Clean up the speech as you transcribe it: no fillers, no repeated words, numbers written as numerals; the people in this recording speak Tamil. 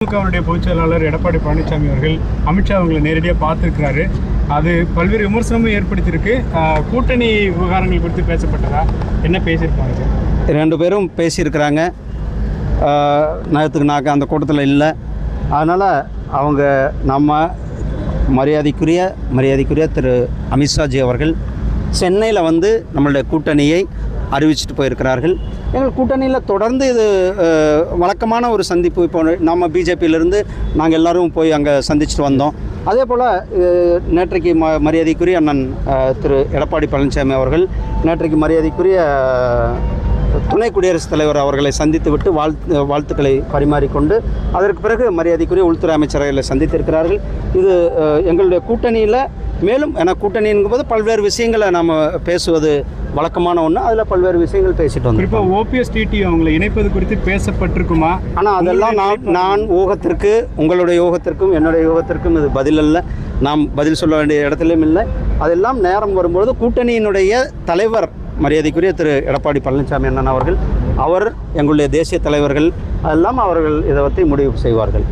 திமுகவுடைய பொதுச் செயலாளர் எடப்பாடி பழனிசாமி அவர்கள் அமித்ஷா அவங்களை நேரடியாக பார்த்துருக்கிறாரு. அது பல்வேறு விமர்சனமும் ஏற்படுத்தியிருக்கு. கூட்டணி விவகாரங்கள் குறித்து பேசப்பட்டதா, என்ன பேசியிருப்பாங்க? ரெண்டு பேரும் பேசியிருக்கிறாங்க. நேரத்துக்கு நாங்கள் அந்த கூட்டத்தில் இல்லை. அதனால் அவங்க நம்ம மரியாதைக்குரிய திரு அமித்ஷாஜி அவர்கள் சென்னையில் வந்து நம்மளுடைய கூட்டணியை அறிவிச்சிட்டு போயிருக்கிறார்கள். எங்கள் கூட்டணியில் தொடர்ந்து இது வழக்கமான ஒரு சந்திப்பு. இப்போ நம்ம பிஜேபியிலேருந்து நாங்கள் எல்லோரும் போய் அங்கே சந்திச்சுட்டு வந்தோம். அதே போல் நேற்றைக்கு மரியாதைக்குரிய அண்ணன் திரு எடப்பாடி பழனிசாமி அவர்கள் நேற்றைக்கு மரியாதைக்குரிய துணை குடியரசுத் தலைவர் அவர்களை சந்தித்து விட்டு வாழ்த்துக்களை பரிமாறிக்கொண்டு அதற்கு பிறகு மரியாதைக்குரிய உள்துறை அமைச்சர்களை சந்தித்திருக்கிறார்கள். இது எங்களுடைய கூட்டணியில் மேலும் கூட்டணிங்கும் போது பல்வேறு விஷயங்களை நாம் பேசுவது வழக்கமான ஒன்று. அதில் பல்வேறு விஷயங்கள் பேசிட்டு வந்தோம். இப்போ ஓபிஎஸ் டிடி அவங்களை இணைப்பது குறித்து பேசப்பட்டிருக்குமா? ஆனால் அதெல்லாம் நான் யூகத்திற்கு, உங்களுடைய யூகத்திற்கும் என்னுடைய யூகத்திற்கும் இது பதில் அல்ல. நாம் பதில் சொல்ல வேண்டிய இடத்துலையும் இல்லை. அதெல்லாம் நேரம் வரும்பொழுது கூட்டணியினுடைய தலைவர் மரியாதைக்குரிய திரு எடப்பாடி பழனிசாமி அண்ணன் அவர்கள், எங்களுடைய தேசிய தலைவர்கள், அதெல்லாம் அவர்கள் இதை பற்றி முடிவு செய்வார்கள்.